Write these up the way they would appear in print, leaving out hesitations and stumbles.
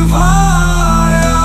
निभाया।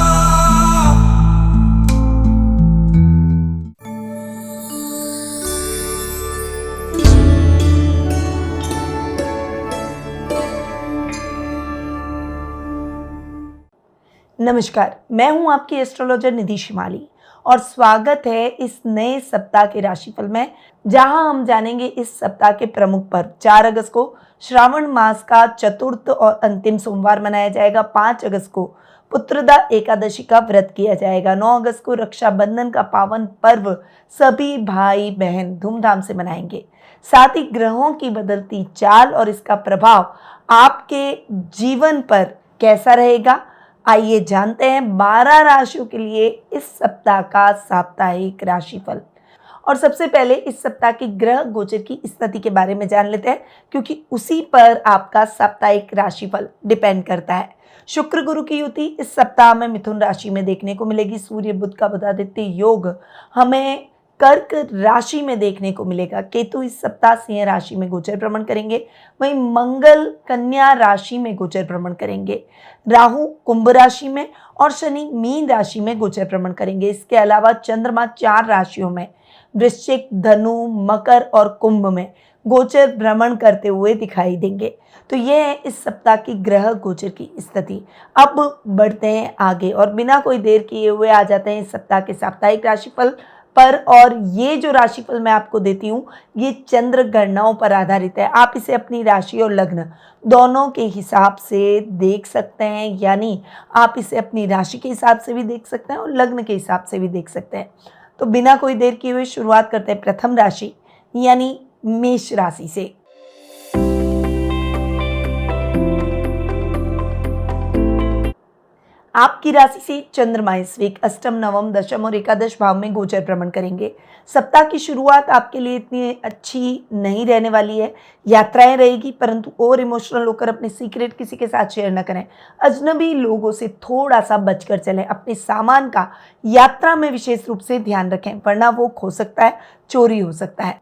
नमस्कार, मैं हूं आपकी एस्ट्रोलॉजर निधि शिमाली और स्वागत है इस नए सप्ताह के राशिफल में, जहां हम जानेंगे इस सप्ताह के प्रमुख पर्व। 4 अगस्त को श्रावण मास का चतुर्थ और अंतिम सोमवार मनाया जाएगा। 5 अगस्त को पुत्रदा एकादशी का व्रत किया जाएगा। 9 अगस्त को रक्षाबंधन का पावन पर्व सभी भाई बहन धूमधाम से मनाएंगे। साथ ही ग्रहों की बदलती चाल और इसका प्रभाव आपके जीवन पर कैसा रहेगा, आइए जानते हैं 12 राशियों के लिए इस सप्ताह का साप्ताहिक राशिफल। और सबसे पहले इस सप्ताह की ग्रह गोचर की स्थिति के बारे में जान लेते हैं, क्योंकि उसी पर आपका साप्ताहिक राशिफल डिपेंड करता है। शुक्र गुरु की युति इस सप्ताह में मिथुन राशि में देखने को मिलेगी। सूर्य बुध का बुधादित्य योग हमें कर्क राशि में देखने को मिलेगा। केतु इस सप्ताह सिंह राशि में गोचर भ्रमण करेंगे। वहीं मंगल कन्या राशि में गोचर भ्रमण करेंगे। राहु कुंभ राशि में और शनि मीन राशि में गोचर भ्रमण करेंगे। इसके अलावा चंद्रमा 4 राशियों में वृश्चिक, धनु, मकर और कुंभ में गोचर भ्रमण करते हुए दिखाई देंगे। तो यह है इस सप्ताह की ग्रह गोचर की स्थिति। अब बढ़ते हैं आगे और बिना कोई देर किए हुए आ जाते हैं इस सप्ताह के साप्ताहिक राशिफल पर। और ये जो राशिफल मैं आपको देती हूँ, ये चंद्र गणनाओं पर आधारित है। आप इसे अपनी राशि और लग्न दोनों के हिसाब से देख सकते हैं, यानी आप इसे अपनी राशि के हिसाब से भी देख सकते हैं और लग्न के हिसाब से भी देख सकते हैं। तो बिना कोई देर किए हुए शुरुआत करते हैं प्रथम राशि यानी मेष राशि से। आपकी राशि से चंद्रमा इस वीक अष्टम, नवम, दशम और एकादश भाव में गोचर भ्रमण करेंगे। सप्ताह की शुरुआत आपके लिए इतनी अच्छी नहीं रहने वाली है। यात्राएं रहेगी, परंतु और इमोशनल होकर अपने सीक्रेट किसी के साथ शेयर न करें। अजनबी लोगों से थोड़ा सा बचकर चलें। अपने सामान का यात्रा में विशेष रूप से ध्यान रखें, वरना वो खो सकता है, चोरी हो सकता है।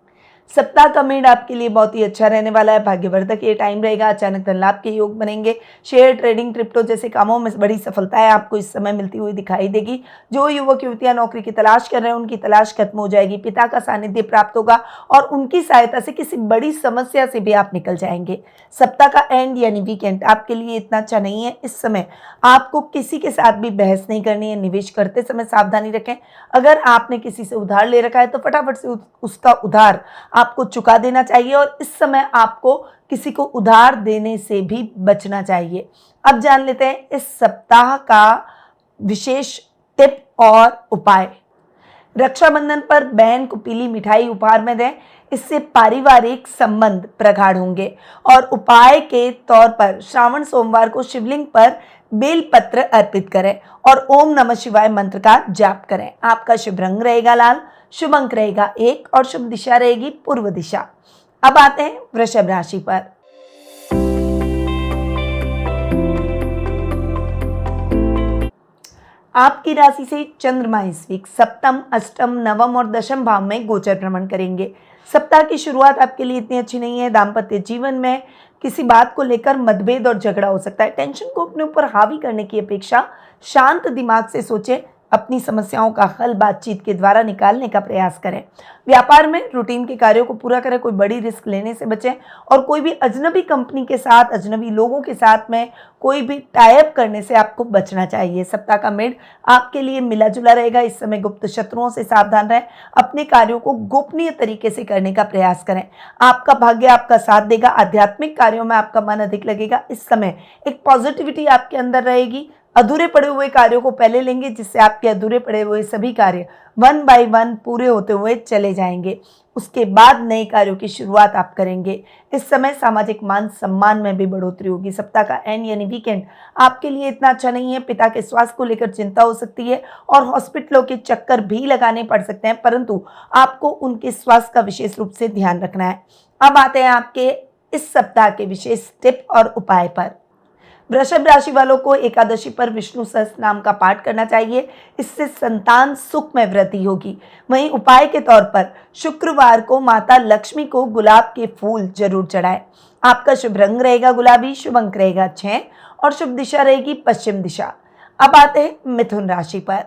सप्ताह का मिड आपके लिए बहुत ही अच्छा रहने वाला है। भाग्यवर्धक ये टाइम रहेगा। अचानक धन लाभ के योग बनेंगे। शेयर ट्रेडिंग, क्रिप्टो जैसे कामों में बड़ी सफलताएं आपको इस समय मिलती हुई दिखाई देगी। जो युवक युवतियां नौकरी की तलाश कर रहे हैं, उनकी तलाश खत्म हो जाएगी। पिता का सानिध्य प्राप्त होगा और उनकी सहायता से किसी बड़ी समस्या से भी आप निकल जाएंगे। सप्ताह का एंड यानी वीकेंड आपके लिए इतना अच्छा नहीं है। इस समय आपको किसी के साथ भी बहस नहीं करनी है। निवेश करते समय सावधानी रखें। अगर आपने किसी से उधार ले रखा है तो फटाफट से उसका उधार आपको चुका देना चाहिए और इस समय आपको किसी को उधार देने से भी बचना चाहिए। अब जान लेते हैं इस सप्ताह का विशेष टिप और उपाय। रक्षाबंधन पर बहन को पीली मिठाई उपहार में दें, इससे पारिवारिक संबंध प्रगाढ़ होंगे। और उपाय के तौर पर श्रावण सोमवार को शिवलिंग पर बेलपत्र अर्पित करें और ओम नमः शिवाय मंत्र का जाप करें। आपका शुभ रंग रहेगा लाल, शुभ अंक रहेगा 1 और शुभ दिशा रहेगी पूर्व दिशा। अब आते हैं वृषभ राशि पर। आपकी राशि से चंद्रमा इस वीक सप्तम, अष्टम, नवम और दशम भाव में गोचर भ्रमण करेंगे। सप्ताह की शुरुआत आपके लिए इतनी अच्छी नहीं है। दाम्पत्य जीवन में किसी बात को लेकर मतभेद और झगड़ा हो सकता है। टेंशन को अपने ऊपर हावी करने की अपेक्षा शांत दिमाग से सोचें। अपनी समस्याओं का हल बातचीत के द्वारा निकालने का प्रयास करें। व्यापार में रूटीन के कार्यों को पूरा करें। कोई बड़ी रिस्क लेने से बचें और कोई भी अजनबी कंपनी के साथ, अजनबी लोगों के साथ में कोई भी टाई अप करने से आपको बचना चाहिए। सप्ताह का मिड आपके लिए मिला जुला रहेगा। इस समय गुप्त शत्रुओं से सावधान रहें। अपने कार्यों को गोपनीय तरीके से करने का प्रयास करें। आपका भाग्य आपका साथ देगा। आध्यात्मिक कार्यों में आपका मन अधिक लगेगा। इस समय एक पॉजिटिविटी आपके अंदर रहेगी। अधूरे पड़े हुए कार्यों को पहले लेंगे, जिससे आपके अधूरे पड़े हुए सभी कार्य 1 बाय 1 पूरे होते हुए चले जाएंगे। उसके बाद नए कार्यों की शुरुआत आप करेंगे। इस समय सामाजिक मान सम्मान में भी बढ़ोतरी होगी। सप्ताह का एंड यानी वीकेंड आपके लिए इतना अच्छा नहीं है। पिता के स्वास्थ्य को लेकर चिंता हो सकती है और हॉस्पिटलों के चक्कर भी लगाने पड़ सकते हैं, परंतु आपको उनके स्वास्थ्य का विशेष रूप से ध्यान रखना है। अब आते हैं आपके इस सप्ताह के विशेष टिप और उपाय पर। वृषभ राशि वालों को एकादशी पर विष्णु सहस्त्र नाम का पाठ करना चाहिए। इससे संतान सुख में वृद्धि होगी। वहीं उपाय के तौर पर शुक्रवार को माता लक्ष्मी को गुलाब के फूल जरूर चढ़ाएं। आपका शुभ रंग रहेगा गुलाबी, शुभ अंक रहेगा 6 और शुभ दिशा रहेगी पश्चिम दिशा। अब आते हैं मिथुन राशि पर।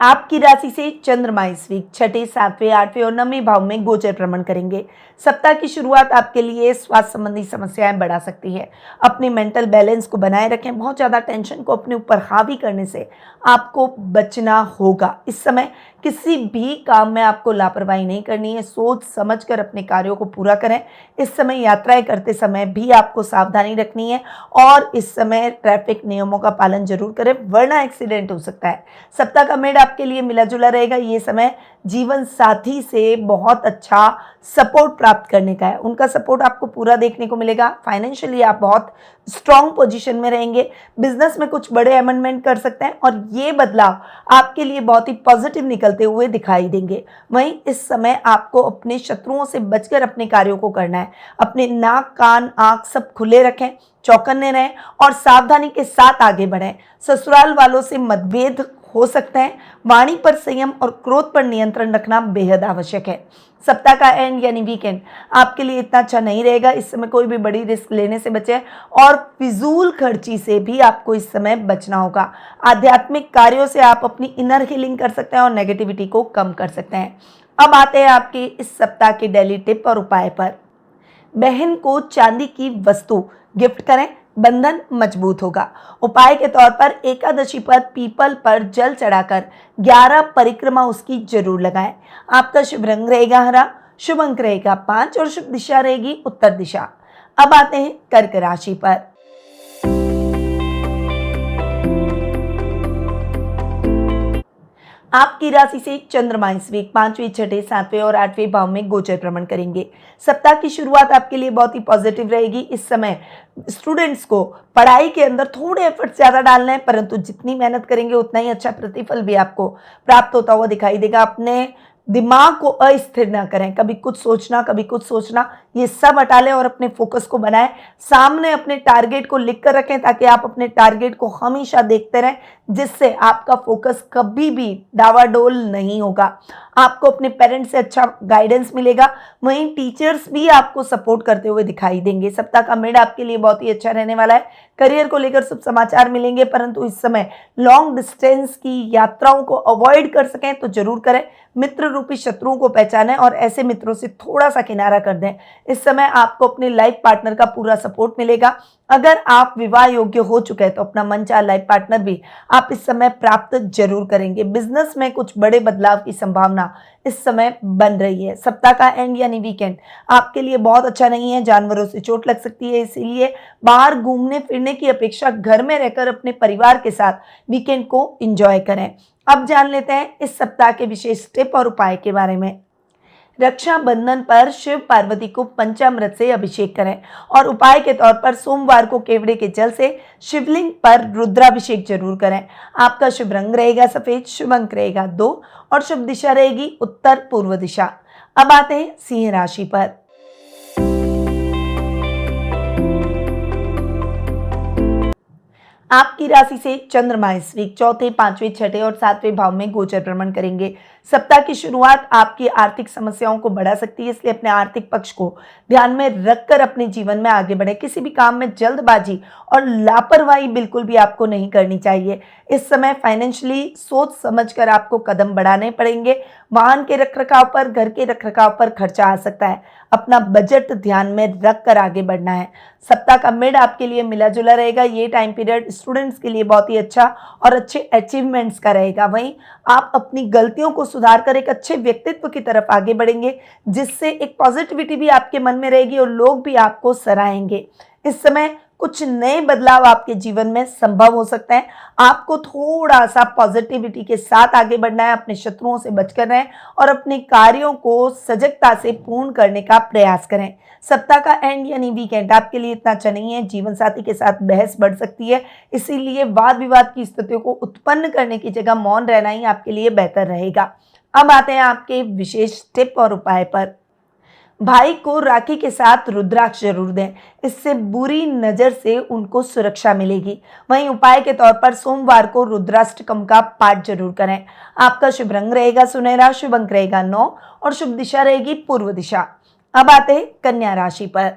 आपकी राशि से चंद्रमा इस वीक छठे, सातवें, आठवें और नौवें भाव में गोचर भ्रमण करेंगे। सप्ताह की शुरुआत आपके लिए स्वास्थ्य संबंधी समस्याएं बढ़ा सकती है। अपने मेंटल बैलेंस को बनाए रखें। बहुत ज़्यादा टेंशन को अपने ऊपर हावी करने से आपको बचना होगा। इस समय किसी भी काम में आपको लापरवाही नहीं करनी है। सोच समझकर अपने कार्यों को पूरा करें। इस समय यात्राएं करते समय भी आपको सावधानी रखनी है और इस समय ट्रैफिक नियमों का पालन जरूर करें, वरना एक्सीडेंट हो सकता है। सप्ताह का मेड आपके लिए मिला जुला रहेगा। ये समय जीवन साथी से बहुत अच्छा सपोर्ट प्राप्त करने का है। उनका सपोर्ट आपको पूरा देखने को मिलेगा। फाइनेंशियली आप बहुत स्ट्रॉन्ग पोजीशन में रहेंगे। बिजनेस में कुछ बड़े अमेंडमेंट कर सकते हैं और ये बदलाव आपके लिए बहुत ही पॉजिटिव निकलते हुए दिखाई देंगे। वहीं इस समय आपको अपने शत्रुओं से बचकर अपने कार्यों को करना है। अपने नाक, कान, आंख सब खुले रखें, चौकन्ने रहें और सावधानी के साथ आगे बढ़ें। ससुराल वालों से मतभेद हो सकते हैं। वाणी पर संयम और क्रोध पर नियंत्रण रखना बेहद आवश्यक है। सप्ताह का एंड यानी वीकेंड आपके लिए इतना अच्छा नहीं रहेगा। इस समय कोई भी बड़ी रिस्क लेने से बचें और फिजूल खर्ची से भी आपको इस समय बचना होगा। आध्यात्मिक कार्यों से आप अपनी इनर हीलिंग कर सकते हैं और नेगेटिविटी को कम कर सकते हैं। अब आते हैं आपके इस सप्ताह के डेली टिप और उपाय पर। बहन को चांदी की वस्तु गिफ्ट करें, बंधन मजबूत होगा। उपाय के तौर पर एकादशी पर पीपल पर जल चढ़ाकर 11 परिक्रमा उसकी जरूर लगाएं। आपका शुभ रंग रहेगा हरा, शुभ अंक रहेगा 5 और शुभ दिशा रहेगी उत्तर दिशा। अब आते हैं कर्क राशि पर। आपकी राशि से चंद्रमा इस वीक 5वें, 6ठे, 7वें और 8वें भाव में गोचर भ्रमण करेंगे। सप्ताह की शुरुआत आपके लिए बहुत ही पॉजिटिव रहेगी। इस समय स्टूडेंट्स को पढ़ाई के अंदर थोड़े एफर्ट्स ज़्यादा डालने हैं, परंतु जितनी मेहनत करेंगे उतना ही अच्छा प्रतिफल भी आपको प्राप्त होता हुआ दिखाई देगा। अपने दिमाग को अस्थिर ना करें, कभी कुछ सोचना कभी कुछ सोचना, ये सब हटा लें और अपने फोकस को बनाएं। सामने अपने टारगेट को लिख कर रखें ताकि आप अपने टारगेट को हमेशा देखते रहें, जिससे आपका फोकस कभी भी डावाडोल नहीं होगा। आपको अपने पेरेंट्स से अच्छा गाइडेंस मिलेगा। वहीं टीचर्स भी आपको सपोर्ट करते हुए दिखाई देंगे। सप्ताह का मिड आपके लिए बहुत ही अच्छा रहने वाला है। करियर को लेकर शुभ समाचार मिलेंगे, परंतु इस समय लॉन्ग डिस्टेंस की यात्राओं को अवॉइड कर सकें तो जरूर करें। मित्र रूपी शत्रुओं को पहचानें और ऐसे मित्रों से थोड़ा सा किनारा कर दें। इस समय आपको अपने लाइफ पार्टनर का पूरा सपोर्ट मिलेगा। अगर आप विवाह योग्य हो चुके हैं तो अपना मनचाहा लाइफ पार्टनर भी आप इस समय प्राप्त जरूर करेंगे। बिजनेस में कुछ बड़े बदलाव की संभावना इस समय बन रही है। सप्ताह का एंड यानी वीकेंड आपके लिए बहुत अच्छा नहीं है। जानवरों से चोट लग सकती है, इसीलिए बाहर घूमने फिरने की अपेक्षा घर में रहकर अपने परिवार के साथ वीकेंड को एंजॉय करें। अब जान लेते हैं इस सप्ताह के विशेष टिप और उपाय के बारे में। रक्षाबंधन पर शिव पार्वती को पंचामृत से अभिषेक करें और उपाय के तौर पर सोमवार को केवड़े के जल से शिवलिंग पर रुद्राभिषेक जरूर करें। आपका शुभ रंग रहेगा सफेद, शुभ अंक रहेगा 2 और शुभ दिशा रहेगी उत्तर पूर्व दिशा। अब आते हैं सिंह राशि पर। आपकी राशि से चंद्रमा इस वीक चौथे, 5वें, 6ठे और 7वें भाव में गोचर भ्रमण करेंगे। सप्ताह की शुरुआत आपकी आर्थिक समस्याओं को बढ़ा सकती है, इसलिए अपने आर्थिक पक्ष को ध्यान में रखकर अपने जीवन में आगे बढ़े। किसी भी काम में जल्दबाजी और लापरवाही बिल्कुल भी आपको नहीं करनी चाहिए। इस समय फाइनेंशियली सोच समझकर आपको कदम बढ़ाने पड़ेंगे। वाहन के रखरखाव पर, घर के रखरखाव पर खर्चा आ सकता है। अपना बजट ध्यान में रखकर आगे बढ़ना है। सप्ताह का मिड आपके लिए मिला जुला रहेगा। ये टाइम पीरियड स्टूडेंट्स के लिए बहुत ही अच्छा और अच्छे अचीवमेंट्स का रहेगा। वहीं आप अपनी गलतियों को सुधार कर एक अच्छे व्यक्तित्व की तरफ आगे बढ़ेंगे, जिससे एक पॉजिटिविटी भी आपके मन में रहेगी और लोग भी आपको सराहेंगे। इस समय कुछ नए बदलाव आपके जीवन में संभव हो सकते हैं। आपको थोड़ा सा पॉजिटिविटी के साथ आगे बढ़ना है, अपने शत्रुओं से बचकर रहें और अपने कार्यों को सजगता से पूर्ण करने का प्रयास करें। सप्ताह का एंड यानी वीकेंड आपके लिए इतना अच्छा नहीं है। जीवन साथी के साथ बहस बढ़ सकती है, इसीलिए वाद विवाद की स्थितियों को उत्पन्न करने की जगह मौन रहना ही आपके लिए बेहतर रहेगा। अब आते हैं आपके विशेष टिप और उपाय पर। भाई को राखी के साथ रुद्राक्ष जरूर दें, इससे बुरी नजर से उनको सुरक्षा मिलेगी। वहीं उपाय के तौर पर सोमवार को रुद्राष्टकम का पाठ जरूर करें। आपका शुभ रंग रहेगा सुनहरा, शुभ अंक रहेगा 9 और शुभ दिशा रहेगी पूर्व दिशा। अब आते हैं कन्या राशि पर।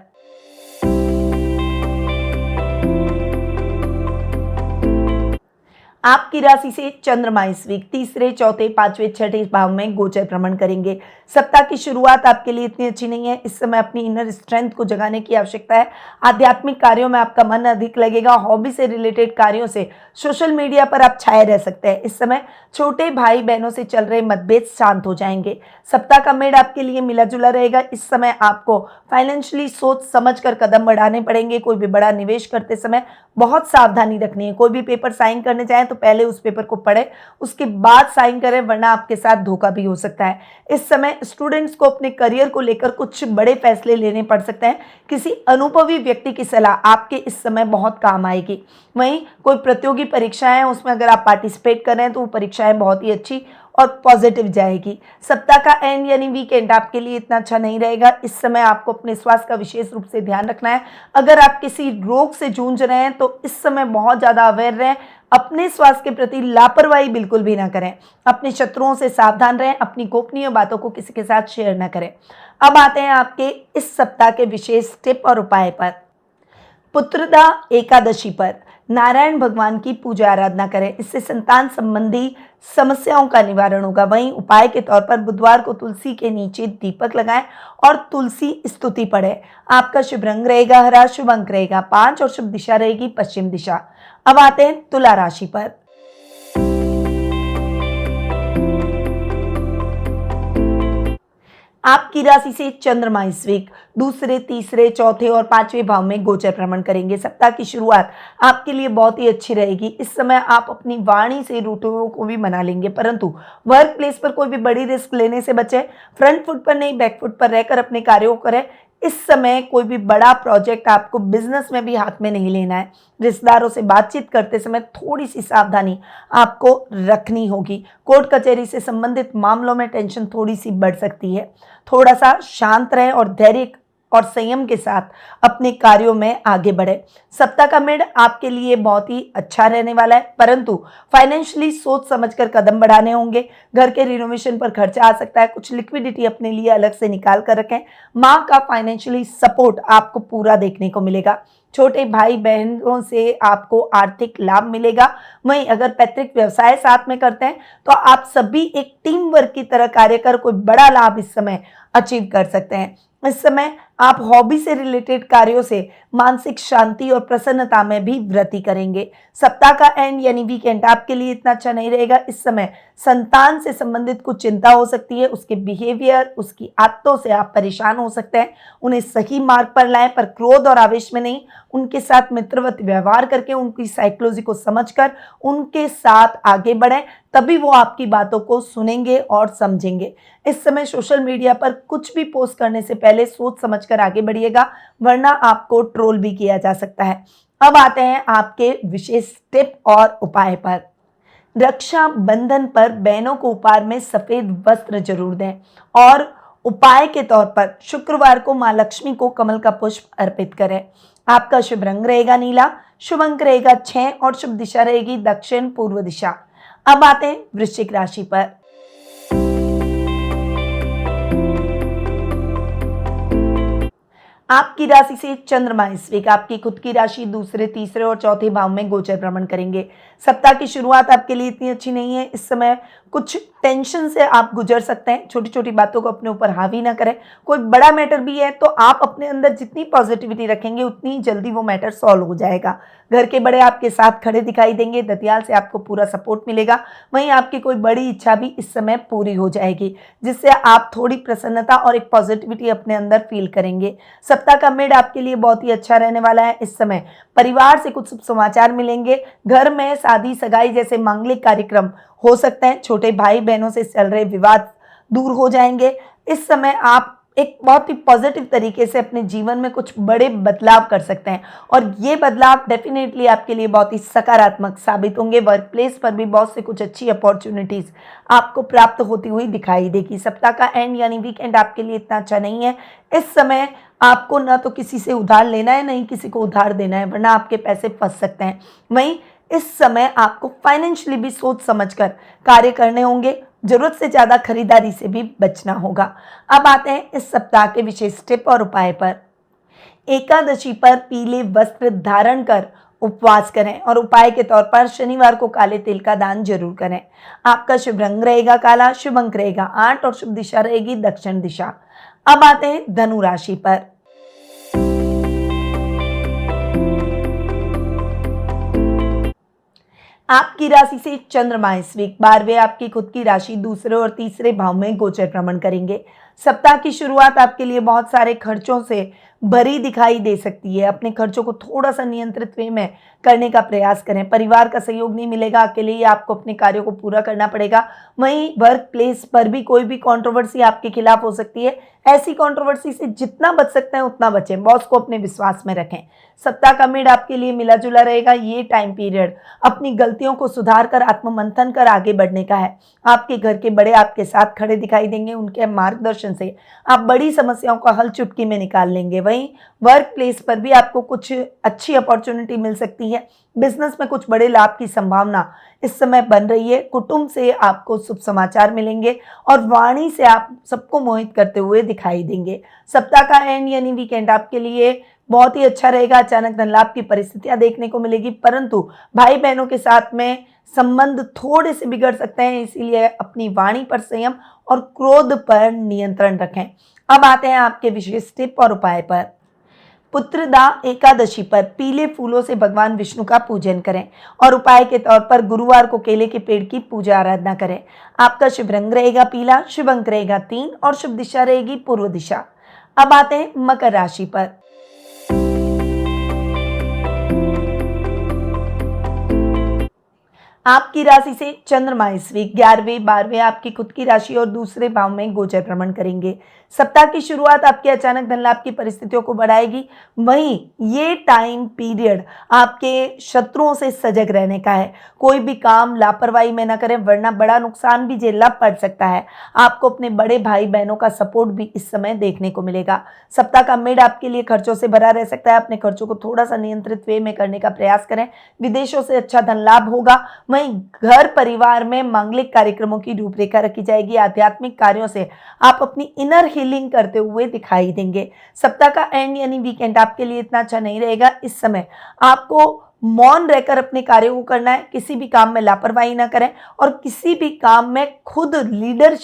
आपकी राशि से चंद्रमा इस वीक तीसरे, चौथे, पांचवें, छठे भाव में गोचर भ्रमण करेंगे। सप्ताह की शुरुआत आपके लिए इतनी अच्छी नहीं है। इस समय अपनी इनर स्ट्रेंथ को जगाने की आवश्यकता है। आध्यात्मिक कार्यों में आपका मन अधिक लगेगा। हॉबी से रिलेटेड कार्यों से सोशल मीडिया पर आप छाए रह सकते हैं। इस समय छोटे भाई बहनों से चल रहे मतभेद शांत हो जाएंगे। सप्ताह का मेड आपके लिए मिला जुला रहेगा। इस समय आपको फाइनेंशियली सोच समझ कर कदम बढ़ाने पड़ेंगे। कोई भी बड़ा निवेश करते समय बहुत सावधानी रखनी है। कोई भी पेपर साइन करने जाए तो पहले उस पेपर को पढ़े, उसके बाद साइन करें, वरना आपके साथ धोखा भी हो सकता है। इस समय स्टूडेंट्स को अपने करियर को लेकर कुछ बड़े फैसले लेने पड़ सकते हैं। किसी अनुभवी व्यक्ति की सलाह आपके इस समय बहुत काम आएगी। वहीं कोई प्रतियोगी परीक्षाएं हैं, उसमें अगर आप पार्टिसिपेट कर रहे हैं तो वो परीक्षाएं बहुत ही अच्छी और पॉजिटिव जाएगी। सप्ताह का एंड यानी वीकेंड आपके लिए इतना अच्छा नहीं रहेगा। इस समय आपको अपने स्वास्थ्य का विशेष रूप से ध्यान रखना है। अगर आप किसी रोग से जूझ रहे हैं तो इस समय बहुत ज़्यादा अवेयर रहें। अपने स्वास्थ्य के प्रति लापरवाही बिल्कुल भी ना करें। अपने शत्रुओं से सावधान रहें। अपनी गोपनीय बातों को किसी के साथ शेयर ना करें। अब आते हैं आपके इस सप्ताह के विशेष टिप और उपाय पर। पुत्रदा एकादशी पर नारायण भगवान की पूजा आराधना करें, इससे संतान संबंधी समस्याओं का निवारण होगा। वहीं उपाय के तौर पर बुधवार को तुलसी के नीचे दीपक लगाएं और तुलसी स्तुति पढ़ें। आपका शुभ रंग रहेगा हरा, शुभ अंक रहेगा 5 और शुभ दिशा रहेगी पश्चिम दिशा। अब आते हैं तुला राशि पर। आपकी राशि से चंद्रमा इस वीक दूसरे, तीसरे, चौथे और पांचवें भाव में गोचर भ्रमण करेंगे। सप्ताह की शुरुआत आपके लिए बहुत ही अच्छी रहेगी। इस समय आप अपनी वाणी से रूठों को भी मना लेंगे, परंतु वर्क प्लेस पर कोई भी बड़ी रिस्क लेने से बचें। फ्रंट फुट पर नहीं, बैक फुट पर रहकर अपने कार्यों को करें। इस समय कोई भी बड़ा प्रोजेक्ट आपको बिजनेस में भी हाथ में नहीं लेना है। रिश्तेदारों से बातचीत करते समय थोड़ी सी सावधानी आपको रखनी होगी। कोर्ट कचहरी से संबंधित मामलों में टेंशन थोड़ी सी बढ़ सकती है। थोड़ा सा शांत रहें और धैर्य और संयम के साथ अपने कार्यों में आगे बढ़े। सप्ताह का मिड आपके लिए बहुत ही अच्छा रहने वाला है, परंतु फाइनेंशियली सोच समझकर कदम बढ़ाने होंगे। घर के रिनोवेशन पर खर्चा आ सकता है। कुछ लिक्विडिटी अपने लिए अलग से निकाल कर रखें। माँ का फाइनेंशियली सपोर्ट आपको पूरा देखने को मिलेगा। छोटे भाई बहनों से आपको आर्थिक लाभ मिलेगा। वहीं अगर पैतृक व्यवसाय साथ में करते हैं तो आप सभी एक टीम वर्क की तरह कार्य कर कोई बड़ा लाभ इस समय अचीव कर सकते हैं। इस समय आप हॉबी से रिलेटेड कार्यों से मानसिक शांति और प्रसन्नता में भी वृद्धि करेंगे। सप्ताह का एंड यानी वीकेंड आपके लिए इतना अच्छा नहीं रहेगा। इस समय संतान से संबंधित कुछ चिंता हो सकती है। उसके बिहेवियर, उसकी आदतों से आप परेशान हो सकते हैं। उन्हें सही मार्ग पर लाएं, पर क्रोध और आवेश में नहीं। उनके साथ मित्रवत व्यवहार करके उनकी साइकोलॉजी को समझकर उनके साथ आगे बढ़ें, तभी वो आपकी बातों को सुनेंगे और समझेंगे। इस समय सोशल मीडिया पर कुछ भी पोस्ट करने से पहले सोच समझकर आगे बढ़िएगा, वरना आपको ट्रोल भी किया जा सकता है। अब आते हैं आपके विशेष टिप और उपाय पर। रक्षा बंधन पर बहनों को उपहार में सफेद वस्त्र जरूर दें और उपाय के तौर पर शुक्रवार को मां लक्ष्मी को कमल का पुष्प अर्पित करें। आपका शुभ रंग रहेगा नीला, शुभ अंक रहेगा 6 और शुभ दिशा रहेगी दक्षिण पूर्व दिशा। अब आते हैं वृश्चिक राशि पर। आपकी राशि से चंद्रमा इस वीक आपकी खुद की राशि दूसरे, तीसरे और चौथे भाव में गोचर भ्रमण करेंगे। सप्ताह की शुरुआत आपके लिए इतनी अच्छी नहीं है। इस समय कुछ टेंशन से आप गुजर सकते हैं। छोटी छोटी बातों को अपने ऊपर हावी ना करें। कोई बड़ा मैटर भी है तो आप अपने अंदर जितनी पॉजिटिविटी रखेंगे उतनी जल्दी वो मैटर सॉल्व हो जाएगा। घर के बड़े आपके साथ खड़े दिखाई देंगे। दतियाल से आपको पूरा सपोर्ट मिलेगा। वहीं आपकी कोई बड़ी इच्छा भी इस समय पूरी हो जाएगी, जिससे आप थोड़ी प्रसन्नता और एक पॉजिटिविटी अपने अंदर फील करेंगे। सप्ताह का मिड आपके लिए बहुत ही अच्छा रहने वाला है। इस समय परिवार से कुछ शुभ समाचार मिलेंगे। घर में शादी सगाई जैसे मांगलिक कार्यक्रम हो सकते हैं। छोटे भाई बहनों से चल रहे विवाद दूर हो जाएंगे। इस समय आप एक बहुत ही पॉजिटिव तरीके से अपने जीवन में कुछ बड़े बदलाव कर सकते हैं और ये बदलाव डेफिनेटली आपके लिए बहुत ही सकारात्मक साबित होंगे। वर्क प्लेस पर भी बहुत से कुछ अच्छी अपॉर्चुनिटीज़ आपको प्राप्त होती हुई दिखाई देगी। सप्ताह का एंड यानी वीकेंड आपके लिए इतना अच्छा नहीं है। इस समय आपको ना तो किसी से उधार लेना है, नहीं किसी को उधार देना है, वरना आपके पैसे फंस सकते हैं। वहीं इस समय आपको फाइनेंशियली भी सोच समझकर कार्य करने होंगे। जरूरत से ज़्यादा खरीदारी से भी बचना होगा। अब आते हैं इस सप्ताह के विशेष टिप और उपाय पर। एकादशी पर पीले वस्त्र धारण कर उपवास करें और उपाय के तौर पर शनिवार को काले तिल का दान जरूर करें। आपका शुभ रंग रहेगा काला, शुभ अंक रहेगा 8 और शुभ दिशा रहेगी दक्षिण दिशा। अब आते हैं धनु राशि पर। आपकी राशि से चंद्रमा इस वीक 12वें आपकी खुद की राशि दूसरे और तीसरे भाव में गोचर भ्रमण करेंगे। सप्ताह की शुरुआत आपके लिए बहुत सारे खर्चों से भरी दिखाई दे सकती है। अपने खर्चों को थोड़ा सा नियंत्रित वे में करने का प्रयास करें। परिवार का सहयोग नहीं मिलेगा, अकेले ही आपको अपने कार्यों को पूरा करना पड़ेगा। वहीं वर्क प्लेस पर भी कोई भी कंट्रोवर्सी आपके खिलाफ हो सकती है। ऐसी कंट्रोवर्सी से जितना बच सकते हैं उतना बचें। बॉस को अपने विश्वास में रखें। सप्ताह का मिड आपके लिए मिला जुला रहेगा। ये टाइम पीरियड अपनी गलतियों को सुधार कर आत्ममंथन कर आगे बढ़ने का है। आपके घर के बड़े आपके साथ खड़े दिखाई देंगे। उनके मार्गदर्शन से आप बड़ी समस्याओं का हल चुटकी में निकाल लेंगे। वहीं वर्क प्लेस पर भी आपको कुछ अच्छी अपॉर्चुनिटी मिल सकती है। बिजनेस में कुछ बड़े लाभ की संभावना इस समय बन रही है। कुटुंब से आपको शुभ समाचार मिलेंगे और वाणी से आप सबको मोहित करते हुए दिखाई देंगे। सप्ताह का एंड यानी वीकेंड आपके लिए बहुत ही अच्छा रहेगा। अचानक धन लाभ की परिस्थितियां देखने को मिलेगी, परंतु भाई बहनों के साथ में संबंध थोड़े से बिगड़ सकते हैं, इसीलिए अपनी वाणी पर संयम और क्रोध पर नियंत्रण रखें। अब आते हैं आपके विशेष टिप और उपाय पर। पुत्रदा एकादशी पर पीले फूलों से भगवान विष्णु का पूजन करें और उपाय के तौर पर गुरुवार को केले के पेड़ की पूजा आराधना करें। आपका शुभ रंग रहेगा पीला, शुभ अंक रहेगा 3 और शुभ दिशा रहेगी पूर्व दिशा। अब आते हैं मकर राशि पर। आपकी राशि से चंद्रमा इस वीक 11वें 12वें आपकी खुद की राशि और दूसरे भाव में गोचर भ्रमण करेंगे। सप्ताह की शुरुआत आपके अचानक धन लाभ की परिस्थितियों को बढ़ाएगी। वहीं ये टाइम पीरियड आपके शत्रुओं से सजग रहने का है। कोई भी काम लापरवाही में न करें, वरना बड़ा नुकसान भी झेलना पड़ सकता है। आपको अपने बड़े भाई बहनों का सपोर्ट भी इस समय देखने को मिलेगा। सप्ताह का मिड आपके लिए खर्चों से भरा रह सकता है। अपने खर्चों को थोड़ा सा नियंत्रित वे में करने का प्रयास करें। विदेशों से अच्छा धन लाभ होगा। वहीं घर परिवार में मांगलिक कार्यक्रमों की रूपरेखा रखी जाएगी। आध्यात्मिक कार्यों से आप अपनी इनर हीलिंग करते हुए दिखाई देंगे। सप्ताह का एंड यानी वीकेंड आपके लिए इतना अच्छा नहीं रहेगा। इस समय आपको मौन रहकर अपने कार्यों को करना है। किसी भी काम में लापरवाही ना करें और किसी भी काम में खुद लीडर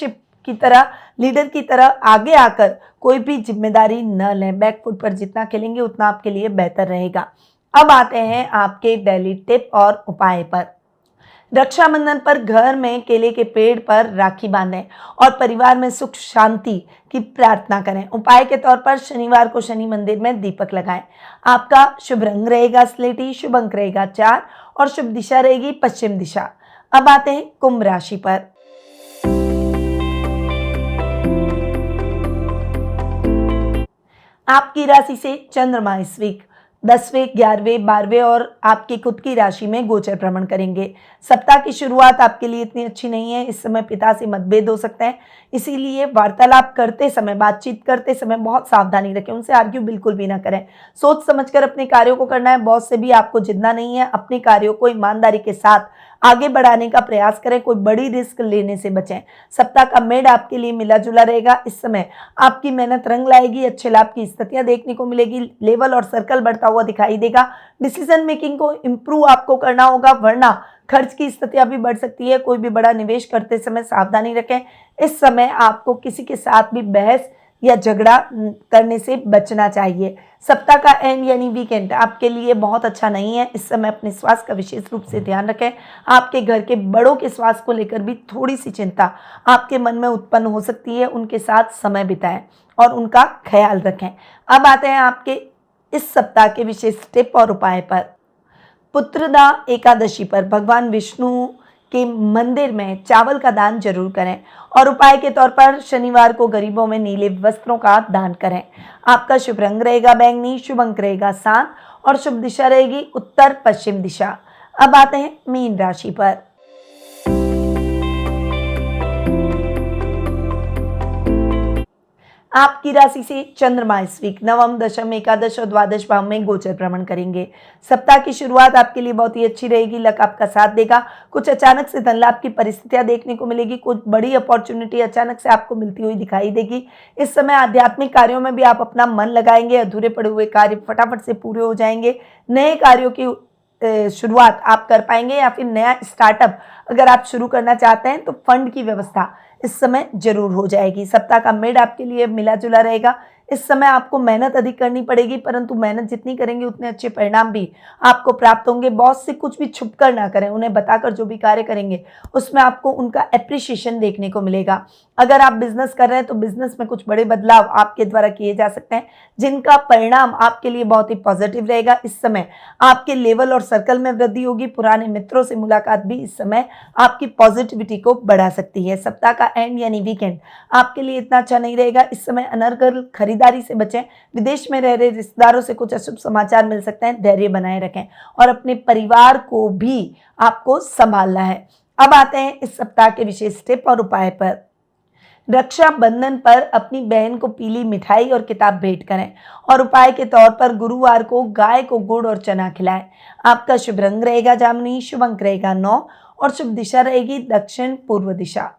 की तरह आगे आकर कोई भी जिम्मेदारी न लें। बैकफुट पर जितना खेलेंगे उतना आपके लिए बेहतर रहेगा। अब आते हैं आपके डेली टिप और उपाय पर। रक्षाबंधन पर घर में केले के पेड़ पर राखी बांधें और परिवार में सुख शांति की प्रार्थना करें। उपाय के तौर पर शनिवार को शनि मंदिर में दीपक लगाएं। आपका शुभ रंग रहेगा स्लेटी, शुभ अंक रहेगा 4 और शुभ दिशा रहेगी पश्चिम दिशा। अब आते हैं कुंभ राशि पर। आपकी राशि से चंद्रमा इस वीक 10वें 11वें 12वें और आपकी खुद की राशि में गोचर भ्रमण करेंगे। सप्ताह की शुरुआत आपके लिए इतनी अच्छी नहीं है। इस समय पिता से मतभेद हो सकते हैं, इसीलिए वार्तालाप करते समय, बातचीत करते समय बहुत सावधानी रखें। उनसे आर्ग्यू बिल्कुल भी ना करें। सोच समझकर अपने कार्यों को करना है। बॉस से भी आपको जितना नहीं है। अपने कार्यों को ईमानदारी के साथ आगे बढ़ाने का प्रयास करें। कोई बड़ी रिस्क लेने से बचें। सप्ताह का मिड आपके लिए मिला जुला रहेगा। इस समय आपकी मेहनत रंग लाएगी। अच्छे लाभ की स्थितियां देखने को मिलेगी। लेवल और सर्कल बढ़ता हुआ दिखाई देगा। डिसीजन मेकिंग को इम्प्रूव आपको करना होगा, वरना खर्च की स्थितियां भी बढ़ सकती है। कोई भी बड़ा निवेश करते समय सावधानी रखें। इस समय आपको किसी के साथ भी बहस या झगड़ा करने से बचना चाहिए। सप्ताह का एंड यानी वीकेंड आपके लिए बहुत अच्छा नहीं है। इस समय अपने स्वास्थ्य का विशेष रूप से ध्यान रखें। आपके घर के बड़ों के स्वास्थ्य को लेकर भी थोड़ी सी चिंता आपके मन में उत्पन्न हो सकती है। उनके साथ समय बिताएं और उनका ख्याल रखें। अब आते हैं आपके इस सप्ताह के विशेष टिप और उपाय पर। पुत्रदा एकादशी पर भगवान विष्णु के मंदिर में चावल का दान जरूर करें और उपाय के तौर पर शनिवार को गरीबों में नीले वस्त्रों का दान करें। आपका शुभ रंग रहेगा बैंगनी, शुभ अंक रहेगा 7 और शुभ दिशा रहेगी उत्तर पश्चिम दिशा। अब आते हैं मीन राशि पर। आपकी राशि से चंद्रमा इस वीक नवम, दशम, एकादश और द्वादश भाव में गोचर भ्रमण करेंगे। सप्ताह की शुरुआत आपके लिए बहुत ही अच्छी रहेगी। लक आपका साथ देगा। कुछ अचानक से धन लाभ की परिस्थितियां देखने को मिलेगी। कुछ बड़ी अपॉर्चुनिटी अचानक से आपको मिलती हुई दिखाई देगी। इस समय आध्यात्मिक कार्यों में भी आप अपना मन लगाएंगे। अधूरे पड़े हुए कार्य फटाफट से पूरे हो जाएंगे। नए कार्यों की शुरुआत आप कर पाएंगे या फिर नया स्टार्टअप अगर आप शुरू करना चाहते हैं तो फंड की व्यवस्था इस समय जरूर हो जाएगी। सप्ताह का मिड आपके लिए मिला जुला रहेगा। इस समय आपको मेहनत अधिक करनी पड़ेगी, परंतु मेहनत जितनी करेंगे उतने अच्छे परिणाम भी आपको प्राप्त होंगे। बॉस से कुछ भी छुप कर ना करें, उन्हें बताकर जो भी कार्य करेंगे उसमें आपको उनका एप्रिसिएशन देखने को मिलेगा। अगर आप बिजनेस कर रहे हैं तो बिजनेस में कुछ बड़े बदलाव आपके द्वारा किए जा सकते हैं, जिनका परिणाम आपके लिए बहुत ही पॉजिटिव रहेगा। इस समय आपके लेवल और सर्कल में वृद्धि होगी। पुराने मित्रों से मुलाकात भी इस समय आपकी पॉजिटिविटी को बढ़ा सकती है। सप्ताह का एंड यानी वीकेंड आपके लिए इतना अच्छा नहीं रहेगा। इस समय अनर्गल खरीदारी से बचें। विदेश में रह रहे रिश्तेदारों से कुछ अशुभ समाचार मिल सकते हैं। धैर्य बनाए रखें और अपने परिवार को भी आपको संभालना है। अब आते हैं इस सप्ताह के विशेष टिप और उपाय पर। रक्षाबंधन पर अपनी बहन को पीली मिठाई और किताब भेंट करें और उपाय के तौर पर गुरुवार को गाय को गुड़ और चना खिलाएं। आपका शुभ रंग रहेगा जामुनी, शुभ अंक रहेगा 9 और शुभ दिशा रहेगी दक्षिण पूर्व दिशा।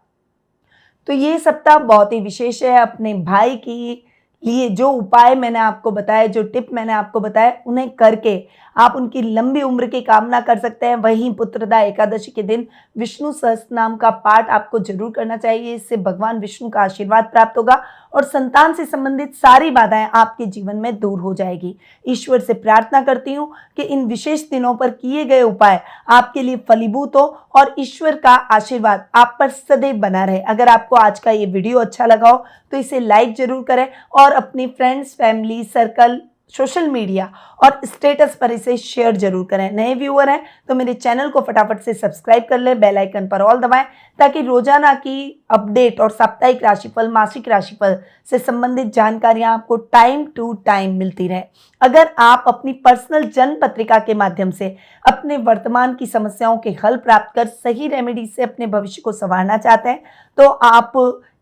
तो ये सप्ताह बहुत ही विशेष है। अपने भाई की लिए जो उपाय मैंने आपको बताया, जो टिप मैंने आपको बताया, उन्हें करके आप उनकी लंबी उम्र की कामना कर सकते हैं। वहीं पुत्रदा एकादशी के दिन विष्णु सहस्त्र नाम का पाठ आपको जरूर करना चाहिए। इससे भगवान विष्णु का आशीर्वाद प्राप्त होगा और संतान से संबंधित सारी बाधाएं आपके जीवन में दूर हो जाएगी। ईश्वर से प्रार्थना करती हूँ कि इन विशेष दिनों पर किए गए उपाय आपके लिए फलीभूत हो और ईश्वर का आशीर्वाद आप पर सदैव बना रहे। अगर आपको आज का ये वीडियो अच्छा लगा हो तो इसे लाइक जरूर करें और अपनी friends, family, circle, social media और स्टेटस पर इसे शेयर जरूर करें। नए व्यूअर हैं तो मेरे चैनल को फटाफट से सब्सक्राइब कर लें, बेल आइकन पर ऑल दबाएं ताकि रोजाना की अपडेट और साप्ताहिक राशिफल, मासिक राशिफल से संबंधित जानकारियां आपको टाइम टू टाइम मिलती रहे। अगर आप अपनी पर्सनल जन्म पत्रिका के माध्यम से अपने वर्तमान की समस्याओं के हल प्राप्त कर सही रेमेडी से अपने भविष्य को संवारना चाहते हैं तो आप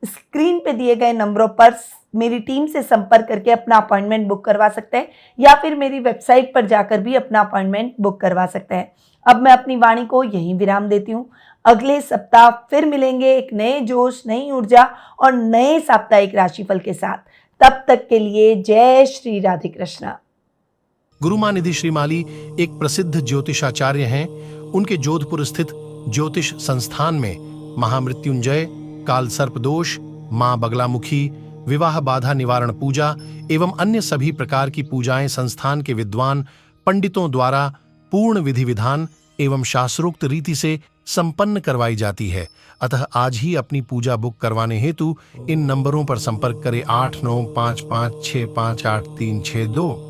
स्क्रीन पे दिए गए नंबरों पर मेरी टीम से संपर्क करके अपना अपॉइंटमेंट बुक करवा सकते हैं या फिर मेरी वेबसाइट पर जाकर भी अपना अपॉइंटमेंट बुक करवा सकते हैं। अब मैं अपनी वाणी को यहीं विराम देती हूँ। अगले सप्ताह फिर मिलेंगे एक नए जोश, नई ऊर्जा और नए साप्ताहिक राशिफल के साथ। तब तक के लिए जय श्री राधे कृष्णा। गुरुमानिधि श्रीमाली एक प्रसिद्ध ज्योतिषाचार्य हैं। उनके जोधपुर स्थित ज्योतिष संस्थान में महामृत्युंजय, काल सर्प दोष, मां बगलामुखी, विवाह बाधा निवारण पूजा एवं अन्य सभी प्रकार की पूजाएं संस्थान के विद्वान पंडितों द्वारा पूर्ण विधि विधान एवं शास्त्रोक्त रीति से संपन्न करवाई जाती है। अतः आज ही अपनी पूजा बुक करवाने हेतु इन नंबरों पर संपर्क करें 8955658362।